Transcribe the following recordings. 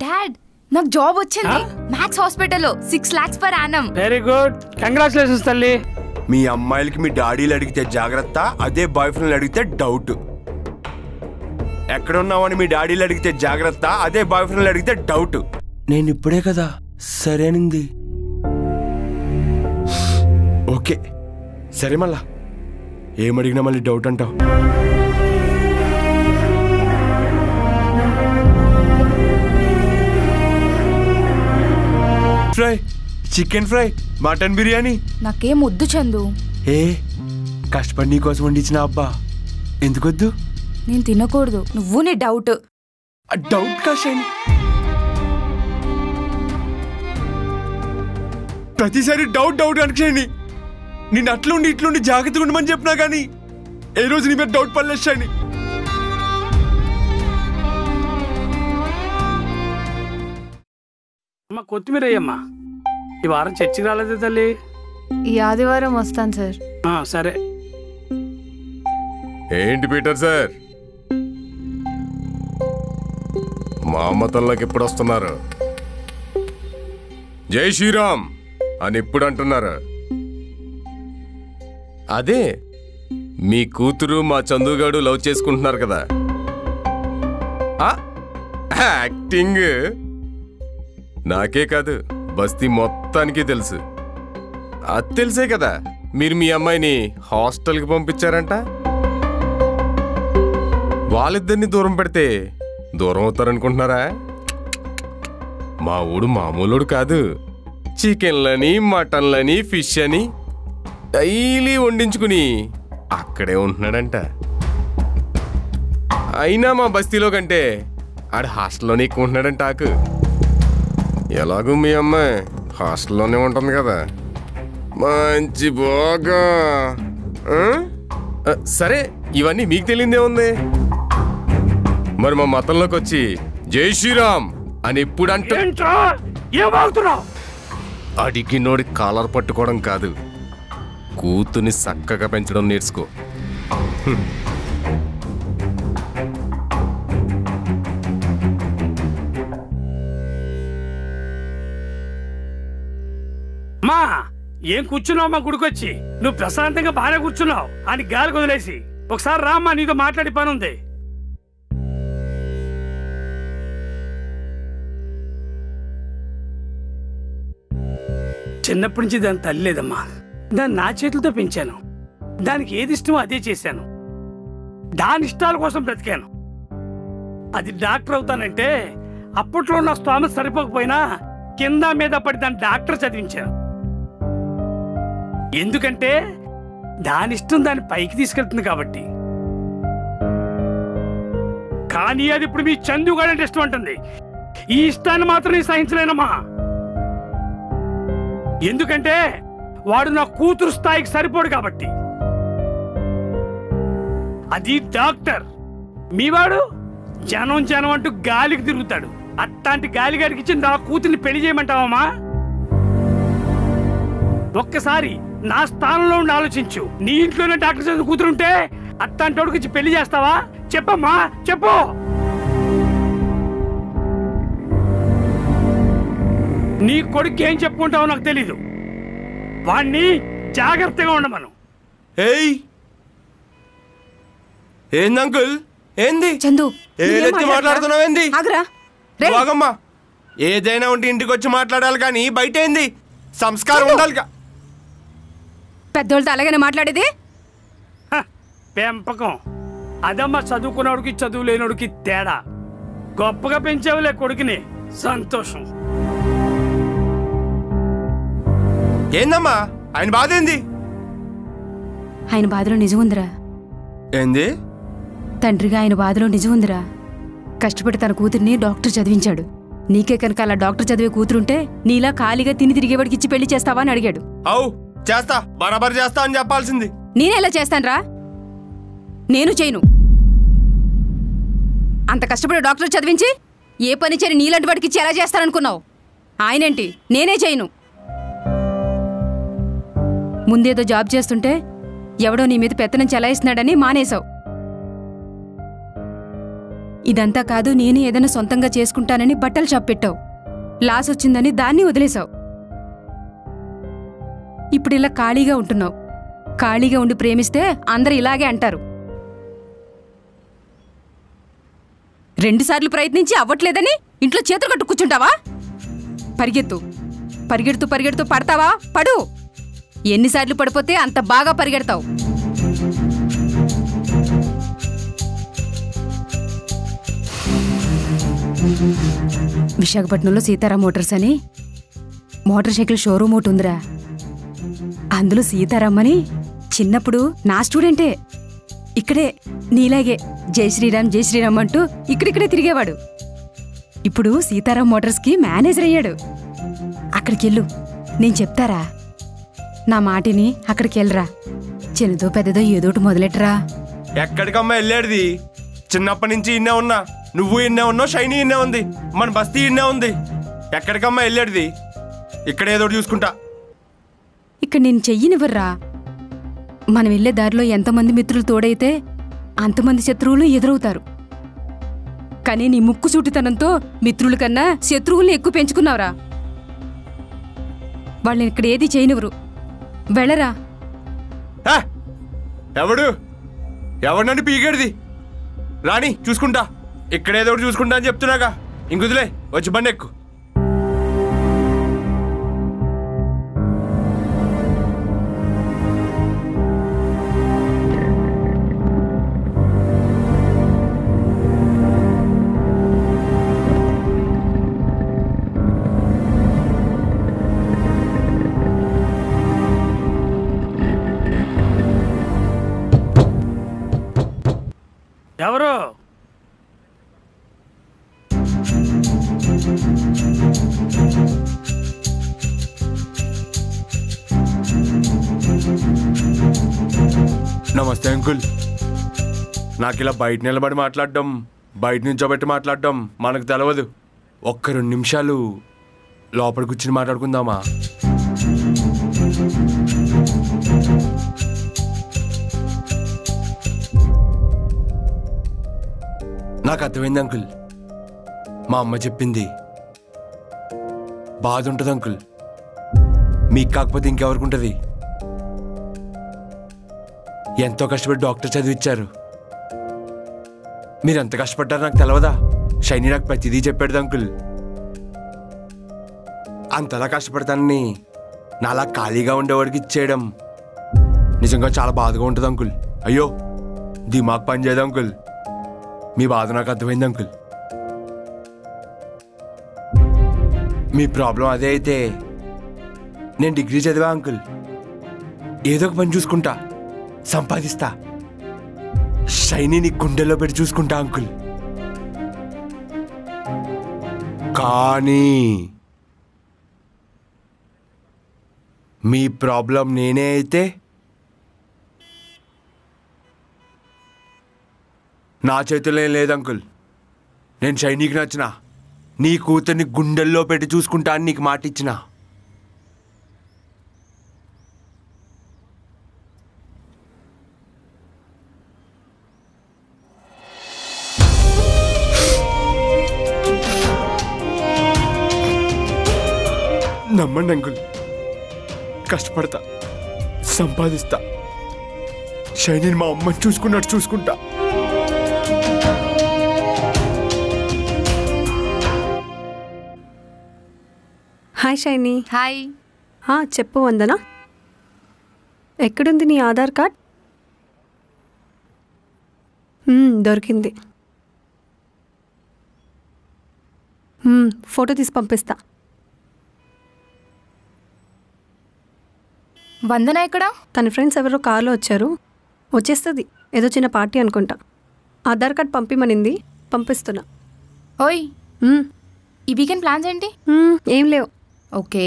Dad నాకు job వచ్చింది max హాస్పిటల్లో 6 lakhs per annum. Very good, congratulations తల్లి. మీ అమ్మాయిలకి మీ డాడీలు అడిగితే జాగ్రత్త, అదే బాయ్ ఫ్రెండ్లు అడిగితే డౌట్. ఎక్కడ ఉన్నావని మీ డాడీలు అడిగితే జాగ్రత్త, అదే బాయ్ ఫ్రెండ్లు అడిగితే డౌట్. నేను ఇప్పుడే కదా సరేనింది. ఓకే సరే, మళ్ళా ఏమడిగినా మళ్ళీ డౌట్ అంటావు. Fry, chicken fry, mutton biryani నాకేం వద్దు చందు. ఏ కష్టపడి నీ కోసం వండించిన అబ్బా, ఎందుకొద్దు? నేను తినకూడదు, నువ్వు నీ డౌట్. డౌట్ కాషాని ప్రతిసారి డౌట్ డౌట్ అనుకోండి. నేను అట్లుండి ఇట్లుండి జాగ్రత్తగా ఉండమని చెప్పినా కానీ ఏ రోజు నీ మీద డౌట్ పడలేసాని. అమ్మ కొత్తిమీర అయ్యమ్మా, ఈ వారం చర్చికి రాలేదే తల్లి? ఈ ఆదివారం వస్తాను సార్. సరే. ఏంటి పీటర్ సార్, మా అమ్మతంలోకి ఎప్పుడు వస్తున్నారు? జై శ్రీరామ్ అని ఎప్పుడు అంటున్నారు? అదే మీ కూతురు మా చందుగాడు లవ్ చేసుకుంటున్నారు కదా. యాక్టింగ్ నాకే కాదు బస్తీ మొత్తానికి తెలుసు. అది తెలిసే కదా మీరు మీ అమ్మాయిని హాస్టల్కి పంపించారంట. వాళ్ళిద్దరిని దూరం పెడితే దూరం అవుతారనుకుంటున్నారా? మా ఊడు మామూలుడు కాదు. చికెన్లని, మటన్లని, ఫిష్ అని డైలీ వండించుకుని అక్కడే ఉంటున్నాడంట. అయినా మా బస్తీలో కంటే ఆడ హాస్టల్లోనే ఎక్కువ ఉంటున్నాడంట. ఆకు ఎలాగూ మీ అమ్మాయి హాస్టల్లోనే ఉంటుంది కదా, మంచి బాగా. సరే, ఇవన్నీ మీకు తెలియదే ఉంది. మరి మా మతంలోకి వచ్చి జై శ్రీరామ్ అని ఎప్పుడు అంటే అడిగినోడి కాలర్ పట్టుకోవడం కాదు, కూతుని చక్కగా పెంచడం నేర్చుకో. మా ఏం కూర్చున్నావు మా గుడికొచ్చి? నువ్వు ప్రశాంతంగా బాగా కూర్చున్నావు అని గాలి వదిలేసి ఒకసారి రామ్మా, నీతో మాట్లాడి పని ఉంది. చిన్నప్పటి నుంచి దాని తల్లి లేదమ్మా. దాన్ని నా చేతులతో పెంచాను. దానికి ఏది ఇష్టమో అదే చేశాను. దాని ఇష్టాల కోసం బ్రతికాను. అది డాక్టర్ అవుతానంటే అప్పట్లో నా స్తోమత సరిపోకపోయినా కింద మీద పడి దాన్ని డాక్టర్ చదివించాను. ఎందుకంటే దాని ఇష్టం దాన్ని పైకి తీసుకెళ్తుంది కాబట్టి. కానీ అది ఇప్పుడు మీ చందుగాడంటే ఇష్టం అంటుంది. ఈ ఇష్టాన్ని మాత్రం నేను సహించలేనమ్మా. ఎందుకంటే వాడు నా కూతురు స్థాయికి సరిపోడు కాబట్టి. అది డాక్టర్, మీవాడు జనం జనం అంటూ గాలికి తిరుగుతాడు. అట్లాంటి గాలిగాడికి ఇచ్చి నా కూతుర్ని పెళ్లి చేయమంటావమ్మా? ఒక్కసారి నా స్థానంలో ఉండి ఆలోచించు. నీ ఇంట్లోనే డాక్టర్ చదువు కూతురుంటే అట్లాంటి వాడికి ఇచ్చి పెళ్లి చేస్తావా? చెప్పమ్మా, చెప్పు. నీ కొడుకు ఏం చెప్పుకుంటావో నాకు తెలీదు. వాణ్ణి జాగ్రత్తగా ఉండమను. ఏంది అంకుల్, ఏంది చందు ఏదైతే మాట్లాడుతున్నావు? ఏంది బాగమ్మా, ఏదైనా ఉంటే ఇంటికి వచ్చి మాట్లాడాలి కానీ బయట ఏంది? సంస్కారం ఉండాలిగా. పెద్దోళ్ళతో అలాగనే మాట్లాడేది. పెంపకం అదమ్మా, చదువుకున్నోడికి చదువు లేనోడికి తేడా. గొప్పగా పెంచావులే కొడుకుని, సంతోషం. ఏందమ్మా ఆయన బాధ ఏంది? ఆయన బాధలో నిజం ఉందిరా. ఏంది? తండ్రిగా ఆయన బాధలో నిజం ఉందిరా. కష్టపడి తన కూతుర్ని డాక్టర్ చదివించాడు. నీకే కనుక అలా డాక్టర్ చదివే కూతురుంటే నీలా ఖాళీగా తిని తిరిగేవాడికి ఇచ్చి పెళ్లి చేస్తావా అని అడిగాడు. అవు చేస్తా, బరాబర్ చేస్తా అని చెప్పాల్సింది. నేనెలా చేస్తానురా? నేను చేయను. అంత కష్టపడి డాక్టర్ చదివించి ఏ పని చేయని నీలాంటి వాడికి ఇచ్చి ఎలా చేస్తారనుకున్నావు? ఆయనేంటి, నేనే చేయను. ముందేదో జాబ్ చేస్తుంటే ఎవడో నీ మీద పెత్తనం చెలాయిస్తున్నాడని మానేశావు. ఇదంతా కాదు నేను ఏదైనా సొంతంగా చేసుకుంటానని బట్టలు షాప్ పెట్టావు. లాస్ వచ్చిందని దాన్ని వదిలేశావు. ఇప్పుడు ఇలా ఖాళీగా ఉంటున్నావు. ఖాళీగా ఉండి ప్రేమిస్తే అందరు ఇలాగే అంటారు. 2 సార్లు ప్రయత్నించి అవ్వట్లేదని ఇంట్లో చేతులు కట్టు కూర్చుంటావా? పరిగెత్తు, పరిగెడుతూ పరిగెడుతూ పడతావా? పడు. ఎన్నిసార్లు పడిపోతే అంత బాగా పరిగెడతావు. విశాఖపట్నంలో సీతారాం మోటార్స్ అని మోటార్ సైకిల్ షోరూమ్ ఒకటి ఉందిరా. అందులో సీతారాం అని చిన్నప్పుడు నా స్టూడెంటే. ఇక్కడే నీలాగే జై శ్రీరామ్ జై శ్రీరామ్ అంటూ ఇక్కడిక్కడే తిరిగేవాడు. ఇప్పుడు సీతారాం మోటార్స్కి మేనేజర్ అయ్యాడు. అక్కడికెళ్ళు, నేను చెప్తారా. నా మాటిని అక్కడికెళ్ళరా. చిన్నదో పెద్దదో ఏదోటి మొదలెట్టరా. ఎక్కడికమ్మా వెళ్ళేది? చిన్నప్పటి నుంచి ఇన్నే ఉన్నా. నువ్వు ఇన్నే ఉన్నావు, షైనీ ఇన్నే ఉంది, మన బస్తీ ఇన్నే ఉంది. ఎక్కడికమ్మా వెళ్ళేది? ఇక్కడ ఏదో చూసుకుంటా. ఇక్కడ నేను చెయ్యనివ్వర్రా. మనం వెళ్ళే దారిలో ఎంతమంది మిత్రులు తోడైతే అంతమంది శత్రువులు ఎదురవుతారు. కానీ నీ ముక్కు సూటితనంతో మిత్రుల కన్నా శత్రువుల్ని ఎక్కువ పెంచుకున్నావురా. వాళ్ళని ఇక్కడ ఏది చేయనివ్వరు. వెళ్ళరా. ఎవరినండి పీకేడిది? రాణి చూసుకుంటా. ఇక్కడేదో ఒకటి చూసుకుంటా అని చెప్తున్నాగా. ఇంకుదులే, వచ్చి బండి ఎక్కు. ఎవరు? నమస్తే అంకుల్. నాకు ఇలా బయట నిలబడి మాట్లాడడం, బయట నుంచోబెట్టి మాట్లాడడం మనకు తెలవదు. ఒక్క 2 నిమిషాలు లోపల కూర్చుని మాట్లాడుకుందామా? నాకు అర్థమైంది అంకుల్. మా అమ్మ చెప్పింది. బాధ ఉంటుంది అంకుల్. మీకు కాకపోతే ఇంకెవరికి ఉంటుంది? ఎంతో కష్టపడి డాక్టర్ చదివిచ్చారు. మీరు ఎంత కష్టపడ్డారో నాకు తెలవదా? షైనీ నాకు ప్రతిదీ చెప్పాడు అంకుల్. అంతలా కష్టపడతానని నాలా ఖాళీగా ఉండేవాడికి ఇచ్చేయడం నిజంగా చాలా బాధగా ఉంటుంది అంకుల్. అయ్యో, దిమాగ్ పని చేయదు అంకుల్. మీ బాధ నాకు అర్థమైంది అంకుల్. మీ ప్రాబ్లం అదే అయితే నేను డిగ్రీ చదివా అంకుల్. ఏదో ఒక పని చూసుకుంటా, సంపాదిస్తా, షైనీని గుండెల్లో పెట్టి చూసుకుంటా అంకుల్. కానీ మీ ప్రాబ్లం నేనే అయితే నా చేతుల్లో ఏం లేదు అంకుల్. నేను షైనీకి నచ్చిన నీ కూతుర్ని గుండెల్లో పెట్టి చూసుకుంటా అని నీకు మాట ఇచ్చిన. నమ్మండి అంకుల్, కష్టపడతా, సంపాదిస్తా, షైనీని మా అమ్మని చూసుకున్నట్టు చూసుకుంటా. Hi shiny. హాయ్. చెప్పు వందనా, ఎక్కడుంది నీ ఆధార్ కార్డ్? దొరికింది. ఫోటో తీసి పంపిస్తా. వందన ఎక్కడ? తన ఫ్రెండ్స్ ఎవరో కార్లో వచ్చారు, వచ్చేస్తుంది. ఏదో చిన్న పార్టీ అనుకుంటా. ఆధార్ కార్డ్ పంపిమనింది, పంపిస్తున్నా. ఓయ్, ఈ వీకెండ్ ప్లాన్స్ ఏంటి? ఏం లేవు. Okay,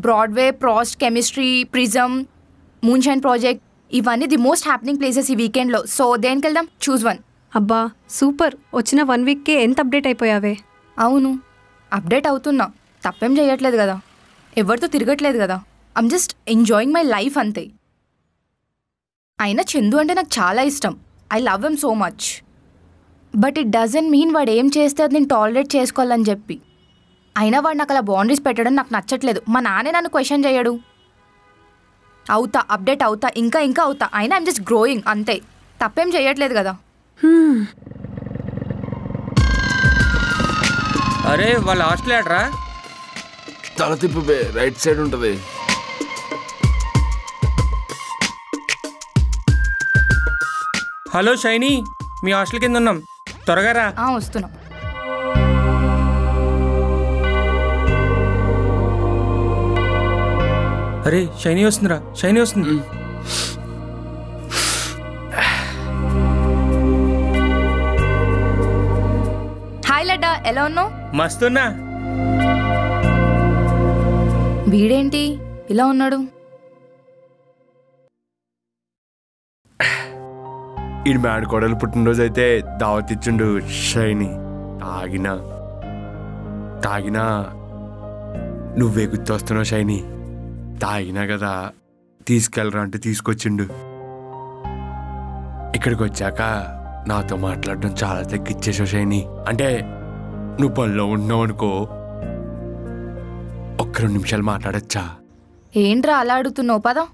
Broadway, ప్రాస్ట్, chemistry, prism, moon shine project, ఇవన్నీ ది మోస్ట్ హ్యాపెనింగ్ ప్లేసెస్ ఈ వీకెండ్లో. సో దేనికి వెళ్దాం? Choose one. అబ్బా సూపర్, వచ్చిన 1 వీక్కే ఎంత అప్డేట్ అయిపోయావే. అవును, అప్డేట్ అవుతున్నా, తప్పేం చేయట్లేదు కదా, ఎవరితో తిరగట్లేదు కదా. I'm just enjoying my life అంతే. అయినా చందు అంటే నాకు చాలా ఇష్టం. I love him so much. But it doesn't mean వాడు ఏం చేస్తే అది నేను టాలరేట్ చేసుకోవాలని చెప్పి. అయినా వాడు నాకు అలా బౌండరీస్ పెట్టడం నాకు నచ్చట్లేదు. మా నాన్నే నన్ను క్వశ్చన్ చేయడు. అవుతా, అప్డేట్ అవుతా, ఇంకా ఇంకా అవుతా. అయినా ఐమ్ జస్ట్ గ్రోయింగ్ అంతే, తప్పేం చేయట్లేదు కదా. అరే వాళ్ళ హాస్టల్ ఏట్రా? తల తిప్పు రైట్ సైడ్ ఉంటుంది. హలో షైనీ, మీ హాస్టల్ కింద ఉన్నాం, త్వరగా రా. వస్తున్నాం. అరే షైనీ వస్తుందిరా, షైనీ వస్తుంది. హాయ్ లడ్డా, ఎలా ఉన్నావు? మస్తున్నా. వీడేంటి ఇలా ఉన్నాడు? ఈ మేడకోడలు పుట్టినరోజు అయితే దావత్ ఇచ్చిండు షైనీ. తాగినా నువ్వే గుర్తొస్తున్నావు షైనీ. తాగినా కదా తీసుకెళ్ళరా అంటే తీసుకొచ్చిండు. ఇక్కడికి వచ్చాక నాతో మాట్లాడడం చాలా తగ్గిచ్చేసావు షైనీ. అంటే నువ్వు పనిలో ఉంటున్నావు అనుకో, ఒక్క 2 నిమిషాలు మాట్లాడచ్చా? ఏంట్రా అలా అడుగుతున్నావు? పదా.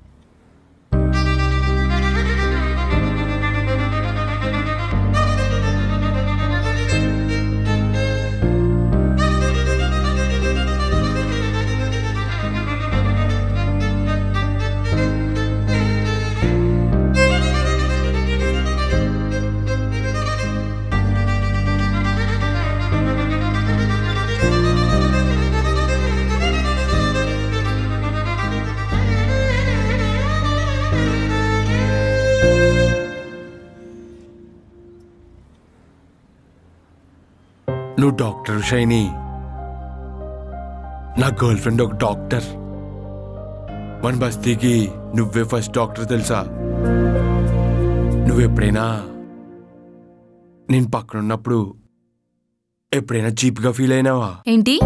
నువ్వు డాక్టర్ షైనీ. నా గర్ల్ ఫ్రెండ్ ఒక డాక్టర్. మన బస్తీకి నువ్వే ఫస్ట్ డాక్టర్ తెలుసా? నువ్వెప్పుడైనా నేను పక్కనున్నప్పుడు ఎప్పుడైనా చీప్గా ఫీల్ అయినావా? ఏంటి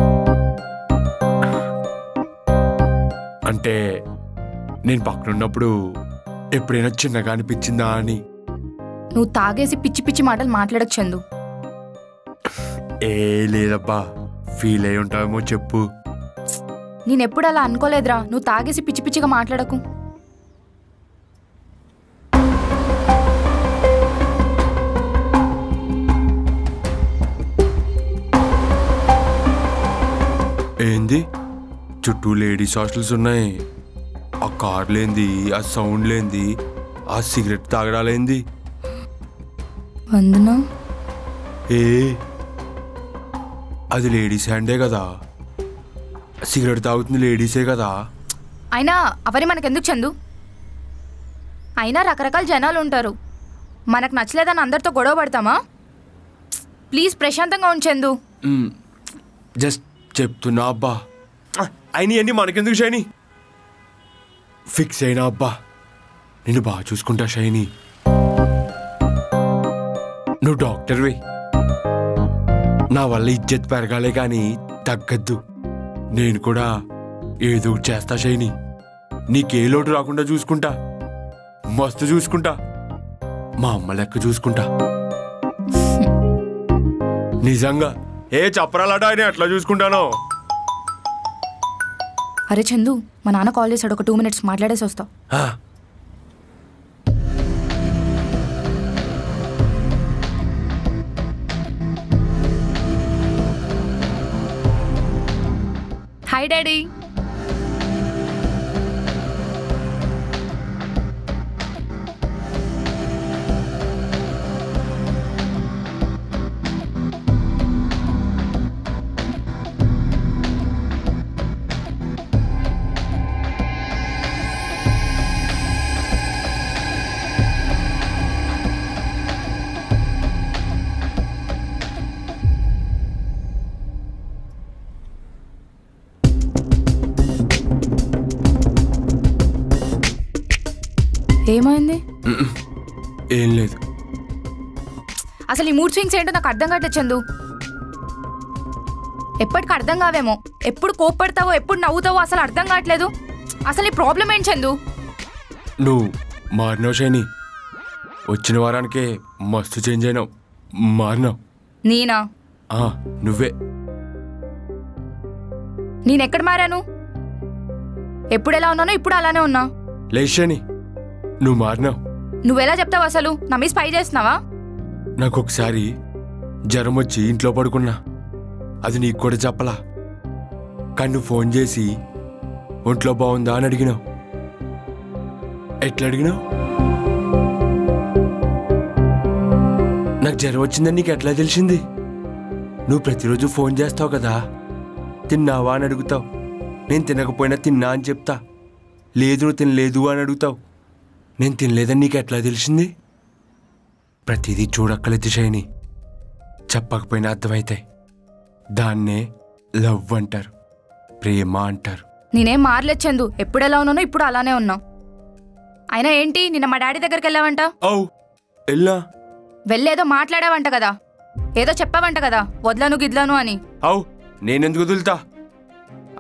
అంటే నేను పక్కనున్నప్పుడు ఎప్పుడైనా చిన్నగా అనిపించిందా అని. నువ్వు తాగేసి పిచ్చి పిచ్చి మాటలు మాట్లాడకు చందు. ఏ లేదబ్బా, ఫీల్ అయి ఉంటావేమో చెప్పు. నేనెప్పుడు అలా అనుకోలేదురా. నువ్వు తాగేసి పిచ్చి పిచ్చిగా మాట్లాడకు. ఏంది చుట్టూ లేడీస్ హాస్టల్స్ ఉన్నాయి, ఆ కార్ లేంది, ఆ సౌండ్ లేంది, ఆ సిగరెట్ తాగడాలేంది? వందనా ఏ అది లేడీస్ హ్యాండే కదా, సిగరెట్ తాగుతుంది లేడీసే కదా. అయినా అవన్నీ మనకెందుకు చందు? అయినా రకరకాల జనాలు ఉంటారు. మనకు నచ్చలేదని అందరితో గొడవ పడతామా? ప్లీజ్ ప్రశాంతంగా ఉంచందు. జస్ట్ చెప్తున్నా అబ్బా. అయినా అన్నీ మనకెందుకు షైనీ? ఫిక్స్ అయినా అబ్బా, నిన్ను బాగా చూసుకుంటా షైనీ. నువ్వు డాక్టర్వి, నా వల్ల ఇజ్జత్ పెరగాలే కానీ తగ్గద్దు. నేను కూడా ఏదో చేస్తా షైనీ. నీకే లోటు రాకుండా చూసుకుంటా, మస్తు చూసుకుంటా, మా అమ్మ లెక్క చూసుకుంటా. నిజంగా ఏ చప్పరాలట ఆయన ఎట్లా చూసుకుంటానో. అరే చందు, మా నాన్న కాల్ చేశాడు, ఒక 2 minutes మాట్లాడేసి వస్తావు. Hi daddy. ఏమైంది? ఏం లేదు. అసలు ఈ మూడ్ స్వింగ్స్ ఏంటో నాకు అర్థం కావట్లేదు చందు. ఎప్పటికి అర్థం కావేమో, ఎప్పుడు కోప్పడతావో ఎప్పుడు నవ్వుతావో అసలు అర్థం కావట్లేదు. అసలు ఈ ప్రాబ్లం ఏంటి చందు? నువ్వు మారినావు షైనీ. వచ్చిన వారానికే మస్తు చేంజ్ అయినావు. మారినావు. నేనా? నువ్వే. నేనెక్కడ మారాను? ఎప్పుడెలా ఉన్నానో ఇప్పుడు అలానే ఉన్నా. లేషని నువ్వు మారినావు. నువ్వెలా చెప్తావు అసలు? నా మీద స్పై చేస్తున్నావా? నాకు ఒకసారి జ్వరం వచ్చి ఇంట్లో పడుకున్నా. అది నీకు కూడా చెప్పలా. కానీ నువ్వు ఫోన్ చేసి ఒంట్లో బాగుందా అని అడిగినావు. ఎట్లా అడిగినావు? నాకు జ్వరం వచ్చిందని నీకు ఎట్లా తెలిసింది? నువ్వు ప్రతిరోజు ఫోన్ చేస్తావు కదా, తిన్నావా అని అడుగుతావు. నేను తినకపోయినా తిన్నా అని చెప్తా. లేదు నువ్వు తినలేదు అని అడుగుతావు. నేను తినలేదని నీకు ఎట్లా తెలిసింది? ప్రతిదీ చూడక్కలేదు షైని, చెప్పకపోయినా అర్థమవుతాయి. దాన్నే లవ్ అంటారు, ప్రేమ అంటారు. నేనేం మారలేదు చందు, ఎప్పుడెలా ఉన్నానో ఇప్పుడు అలానే ఉన్నా. అయినా ఏంటి, నిన్న మా డాడీ దగ్గరికి వెళ్ళావంట? వెళ్ళా. వెళ్ళేదో మాట్లాడావంట కదా, ఏదో చెప్పావంట కదా, వదలను గిద్లను అని. నేనెందుకు వదులుతా?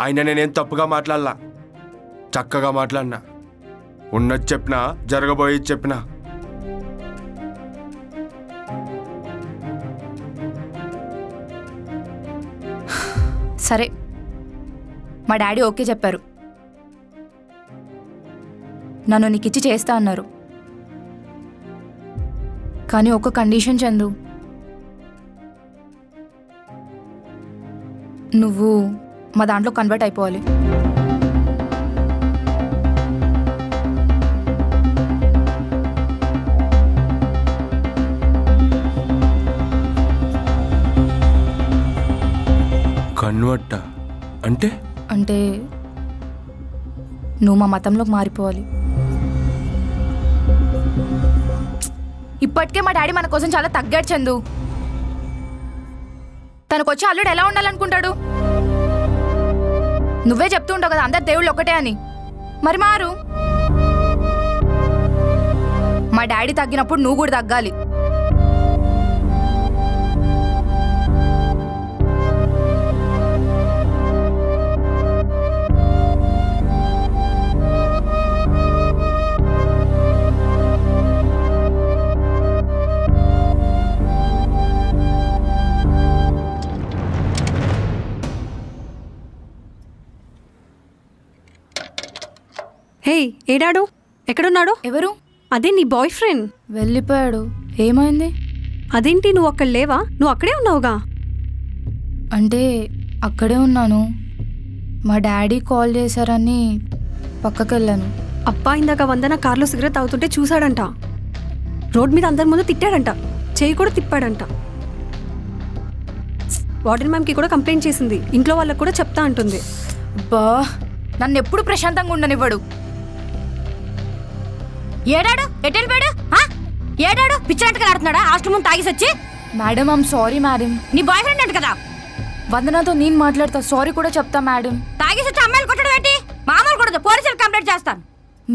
ఆయన నేనేం తప్పుగా మాట్లాడలా, చక్కగా మాట్లాడినా. ఉన్నది చెప్పినా, జరగబోయేది చెప్పినా. సరే, మా డాడీ ఓకే చెప్పారు. నన్ను నీకిచ్చి చేస్తా అన్నారు. కానీ ఒక కండిషన్ చందు, నువ్వు మా దాంట్లో కన్వర్ట్ అయిపోవాలి. కన్వర్ట్ అంటే? అంటే నువ్వు మా మతంలోకి మారిపోవాలి. ఇప్పటికే మా డాడీ మన కోసం చాలా తగ్గాడు చందు. తనకొచ్చి అల్లుడు ఎలా ఉండాలనుకుంటాడు? నువ్వే చెప్తూ ఉంటావు కదా అందరు దేవుళ్ళు ఒకటే అని. మరి మారు. మా డాడీ తగ్గినప్పుడు నువ్వు కూడా తగ్గాలి. హే, ఏడాడు? ఎక్కడున్నాడు? ఎవరు? అదే నీ బాయ్ ఫ్రెండ్. వెళ్ళిపోయాడు. ఏమైంది? అదేంటి నువ్వు అక్కడ లేవా? నువ్వు అక్కడే ఉన్నావుగా. అంటే అక్కడే ఉన్నాను, మా డాడీ కాల్ చేశారని పక్కకెళ్ళాను. అబ్బా, ఇందాక వందన కార్లో సిగరెట్ తాగుతుంటే చూశాడంట. రోడ్ మీద అందరి ముందు తిట్టాడంట, చెయ్యి కూడా తిప్పాడంట. వార్డెన్ మ్యామ్కి కూడా కంప్లైంట్ చేసింది, ఇంట్లో వాళ్ళకి కూడా చెప్తా అంటుంది. బా, నన్ను ఎప్పుడు ప్రశాంతంగా ఉండనివ్వడు. ఏడాడు? ఎటెళ్ళిపోయాడు? ఏడాడు? పిచ్చినట్టుగా ఆడుతున్నాడా హాస్టల్ ముందు తాగిసి వచ్చి? Madam, I'm sorry madam. నీ బాయ్ ఫ్రెండ్ అంట కదా. వందనతో నేను మాట్లాడతా, సారీ కూడా చెప్తా మేడం. తాగిసి వచ్చి అమ్మాయిలు కొట్టడం ఏంటి? మామూలు కొడదు, పోలీసులు కంప్లైంట్ చేస్తాను.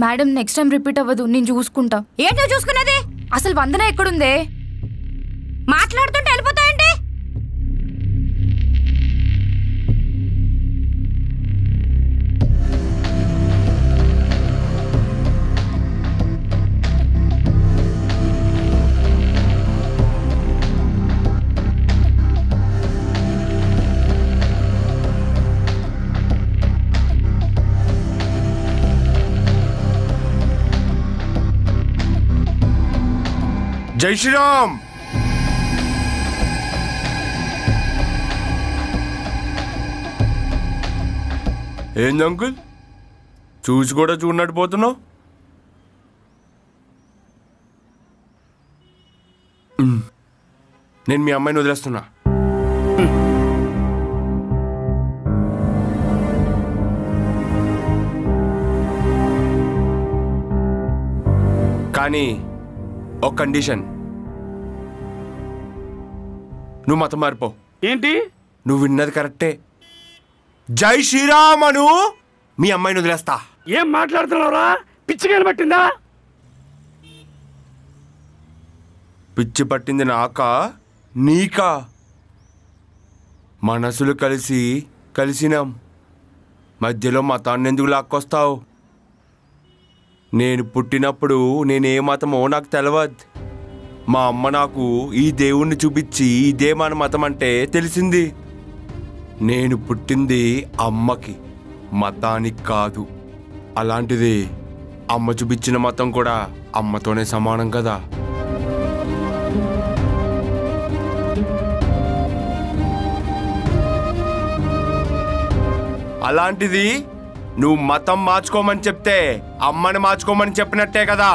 మేడం, నెక్స్ట్ టైం రిపీట్ అవ్వదు, నేను చూసుకుంటా. ఏంటి నువ్వు చూసుకునేది? అసలు వందన ఎక్కడుందే? మాట్లాడుతుంటే వెళ్ళిపోతాయండి. జై శ్రీరామ్. ఏంది అంకుల్, చూసి కూడా చూడనట్టు పోతున్నావు? నేను మీ అమ్మాయిని వదిలేస్తున్నా. కానీ ఒక కండిషన్, నువ్వు మతం మారిపో. ఏంటి? నువ్వు విన్నది కరెక్టే. జై శ్రీరామ్ అను, మీ అమ్మాయిని వదిలేస్తా. ఏం మాట్లాడుతున్నావురా? పిచ్చిగా పట్టిందా? పిచ్చి పట్టింది నాకా నీకా? మనసులు కలిసినాం, మధ్యలో మతాన్ని ఎందుకు లాక్కొస్తావు? నేను పుట్టినప్పుడు నేనే మతమో నాకు తెలియదు. మా అమ్మ నాకు ఈ దేవుణ్ణి చూపించి ఇదే మన మతం అంటే తెలిసింది. నేను పుట్టింది అమ్మకి, మతానికి కాదు. అలాంటిది అమ్మ చూపించిన మతం కూడా అమ్మతోనే సమానం కదా. అలాంటిది నువ్వు మతం మార్చుకోమని చెప్తే అమ్మని మార్చుకోమని చెప్పినట్టే కదా.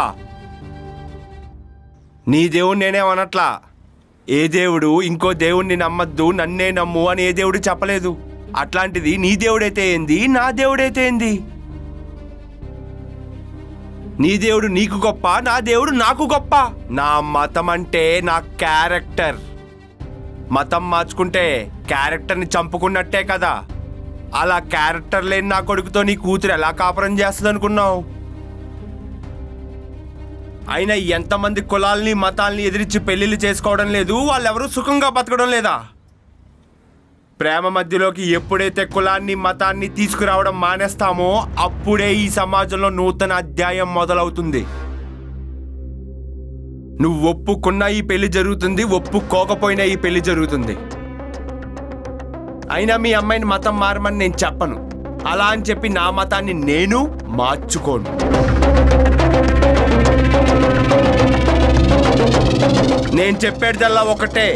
నీ దేవుడు నేనేమనట్లా. ఏ దేవుడు ఇంకో దేవుడిని నమ్మద్దు, నన్నే నమ్ము అని ఏ దేవుడు చెప్పలేదు. అట్లాంటిది నీ దేవుడైతే ఏంది, నా దేవుడైతే ఏంది? నీ దేవుడు నీకు గొప్ప, నా దేవుడు నాకు గొప్ప. నా మతం అంటే నా క్యారెక్టర్. మతం మార్చుకుంటే క్యారెక్టర్ని చంపుకున్నట్టే కదా. అలా క్యారెక్టర్ లేని నా కొడుకుతో నీ కూతురు ఎలా కాపురం చేస్తుంది అనుకున్నావు? అయినా ఎంతమంది కులాల్ని మతాల్ని ఎదిరించి పెళ్లిళ్ళు చేసుకోవడం లేదు, వాళ్ళెవరూ సుఖంగా బతకడం లేదా? ప్రేమ మధ్యలోకి ఎప్పుడైతే కులాన్ని మతాన్ని తీసుకురావడం మానేస్తామో అప్పుడే ఈ సమాజంలో నూతన అధ్యాయం మొదలవుతుంది. నువ్వు ఒప్పుకున్నా ఈ పెళ్లి జరుగుతుంది, ఒప్పుకోకపోయినా ఈ పెళ్లి జరుగుతుంది. అయినా మీ అమ్మాయిని మతం మారమని నేను చెప్పను. అలా అని చెప్పి నా మతాన్ని నేను మార్చుకోను. నేను చెప్పేదల్లా ఒకటే,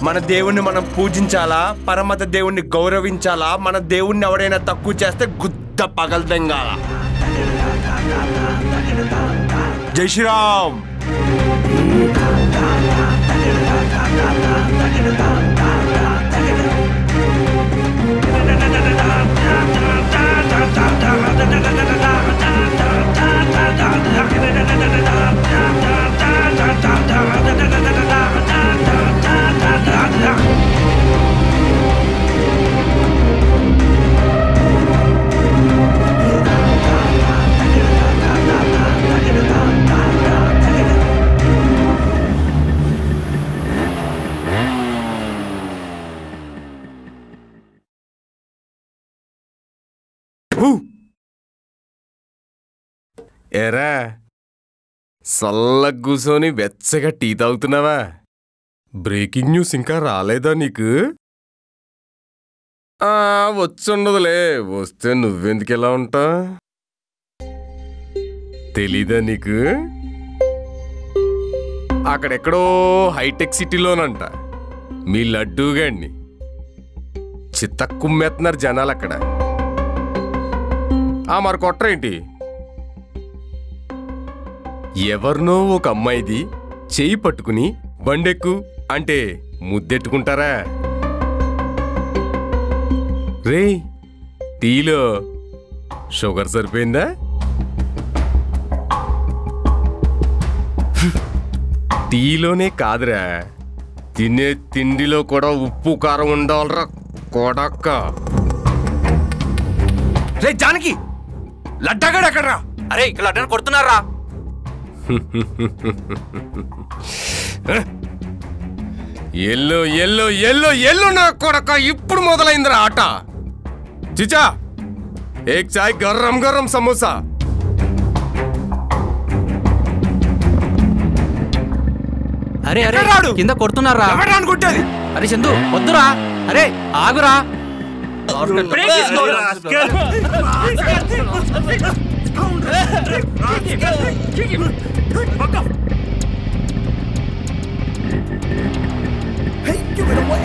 మన దేవుణ్ణి మనం పూజించాలా, పరమత దేవుణ్ణి గౌరవించాలా. మన దేవుణ్ణి ఎవరైనా తక్కువ చేస్తే గుద్ద పగలదెంగాల. జై శ్రీరామ్. ఎరా సల్ల కూసోని వెచ్చగా టీ తాగుతున్నావా? బ్రేకింగ్ న్యూస్ ఇంకా రాలేదా నీకు? వచ్చుండదులే, వస్తే నువ్వెందుకు ఎలా ఉంటా? తెలీదా నీకు? అక్కడెక్కడో హైటెక్ సిటీలోనంట మీ లడ్డూగాడిని చిత్తక్కుమ్మేస్తున్నారు జనాలు అక్కడ. మరి కొట్రేంటి? ఎవరినో ఒక అమ్మాయిది చెయ్యి పట్టుకుని బండెక్కు అంటే ముద్దెట్టుకుంటారా? రే, టీలో షుగర్ సరిపోయిందా? టీలోనే కాదురా, తినే తిండిలో కూడా ఉప్పు కారం ఉండాలరా కొడక్క. రే జానకి, లడ్డాగాడు ఎక్కడ్రా? అరే ఇక్కడ లడ్డాను కొడుతున్నారా? ఎల్లో ఎల్లో ఎల్లో ఎల్లో నా కొడక, ఇప్పుడు మొదలైందిరా ఆట. చిచా, ఏక్ చాయ్ గర్రం గర్రం సమోసా. అరే అరే కింద కొడుతున్నారా? అనుకుంటది. అరే చందు వద్దురా, అరే ఆగురా. Hey, give it away,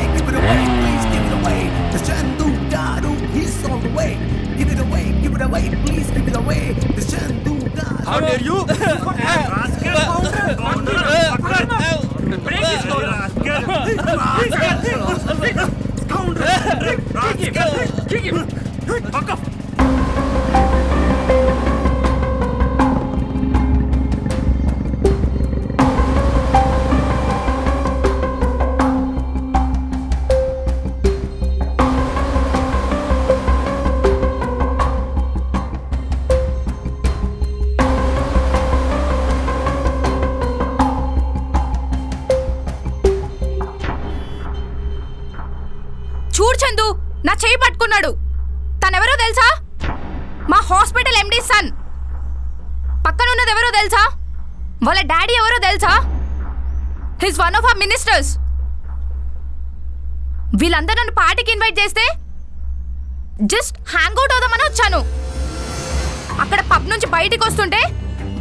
please give it away. The Chandu Daru, he's on the way. Give it away, please give it away. The Chandu Daru. How dare you? చూడు చందు, నా చేయి పట్టుకున్నాడు. తనెవరో తెలుసా? మా హాస్పిటల్ ఎండి సన్. పక్కన ఉన్నది ఎవరో తెలుసా? వాళ్ళ డాడీ ఎవరో తెలుసా? His one of our ministers. వీళ్ళందరూ నన్ను పార్టీకి ఇన్వైట్ చేస్తే జస్ట్ హ్యాంగ్ అవుట్ అవుదామని వచ్చాను. అక్కడ పబ్ నుంచి బయటికి వస్తుంటే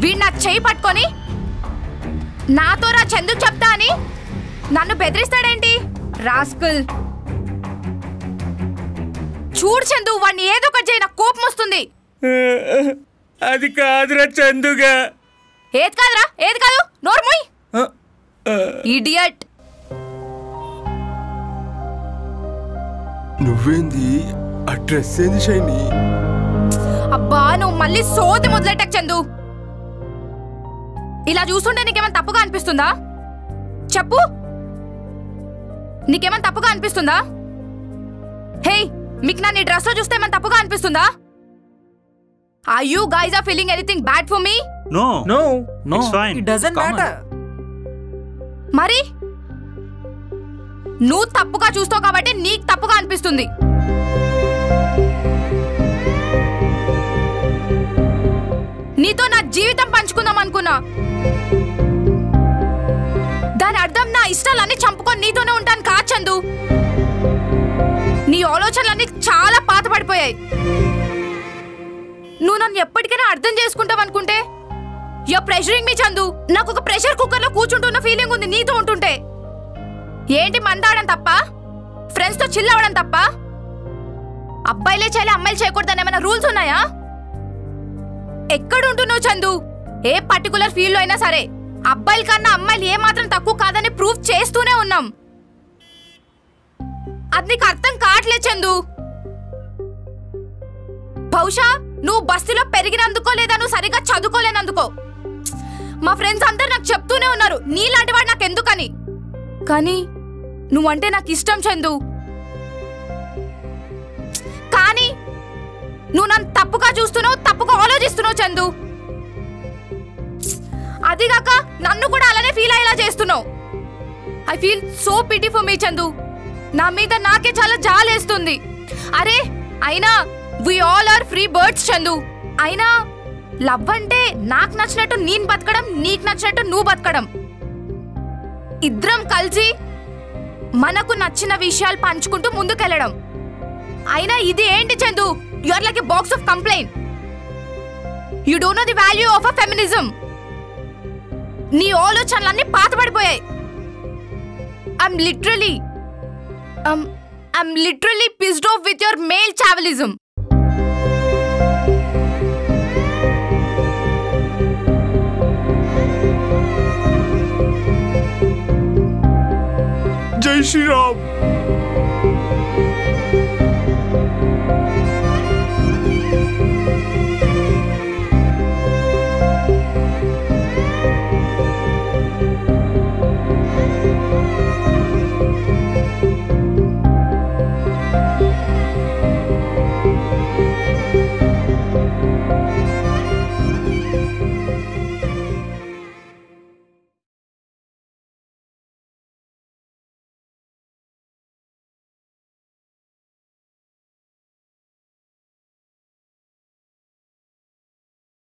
వీడు నా చేయి పట్టుకొని నాతో రా చందు చెప్తా అని నన్ను బెదిరిస్తాడేంటి రాస్కల్. చూడు చందు, వాడిని ఏదో ఒకటి చేయి, నాకు కోపం వస్తుంది. అది కాదురా చందుగా. ఏది కాదురా, ఏది కాదు, నోర్మోయ్ ఇడియట్. నువ్వేంది ఆ డ్రెస్ ఏంది షైనీ? అబ్బా నువ్వు మళ్ళీ సోది మొదలెట్టకు చందు. ఇలా చూస్తుంటే నీకేమైనా తప్పుగా అనిపిస్తుందా? చెప్పు, నీకేమైనా తప్పుగా అనిపిస్తుందా? హే, మీకు నా నీ డ్రెస్ లో చూస్తే ఏమైనా తప్పుగా అనిపిస్తుందా? Are you guys are feeling anything bad for me? No. No. It's fine. It doesn't matter. మరి నువ్వు తప్పుగా చూస్తావు కాబట్టి నీకు తప్పుగా అనిపిస్తుంది. నీతో నా జీవితం పంచుకుందాం అనుకున్నా. దాని అర్థం నా ఇష్టాలన్నీ చంపుకొని నీతోనే ఉంటాను కాదు చందు. నీ ఆలోచనలన్నీ చాలా పాత పడిపోయాయి. నువ్వు నన్ను ఎప్పటికైనా అర్థం చేసుకుంటావు అనుకుంటే యు ఆర్ ప్రెషరింగ్ మీ చందు. నాకు ఒక ప్రెషర్ కుక్కర్ లో కూర్చుంటున్న ఫీలింగ్ ఉంది నీతో ఉంటుంటే. ఏంటి మందాడడం తప్ప, ఫ్రెండ్స్ తో చిల్ అవ్వడం తప్ప? అబ్బాయిలే చేయాలి అమ్మాయిలు చేయకూడదని ఏమైనా రూల్స్ ఉన్నాయా? ఎక్కడుంటున్నావు చందు? ఏ పర్టికులర్ ఫీల్డ్ లో అయినా సరే అబ్బాయిల కన్నా అమ్మాయిలు ఏ మాత్రం తక్కువ కాదని ప్రూవ్ చేస్తూనే ఉన్నాం. అది నీకు అర్థం కావట్లేదు చందు. బహుశా నువ్వు బస్తీలో పెరిగినందుకో లేదా నువ్వు సరిగా చదువుకోలేనందుకో. మా ఫ్రెండ్స్ అందరు నాకు చెప్తూనే ఉన్నారు నీలాంటి వాడు నాకు ఎందుకని. కానీ నువ్వంటే నాకు ఇష్టం చందు. కానీ నువ్వు నన్ను తప్పుగా చూస్తున్నావు, తప్పుగా ఆలోచిస్తున్నావు చందు. అదిగాక నన్ను కూడా అలానే ఫీల్ అయ్యేలా చేస్తున్నావు. I feel so pity for me Chandu. నా మీద నాకే చాలా జాలేస్తుంది. అరే అయినా we all are free birds Chandu. అయినా లవ్ అంటే నాకు నచ్చినట్టు నేను బతకడం, నీకు నచ్చినట్టు నువ్వు బతకడం. ఇద్దరం కలిసి మనకు నచ్చిన విషయాలు పంచుకుంటూ ముందుకెళ్ళడం. అయినా ఇది ఏంటి Chandu? You are like a box of complaint. You don't know the value of a feminism. నీ ఆలోచనలన్నీ పాతబడిపోయాయి. I'm literally pissed off with your male chauvinism. జై శ్రీరామ్.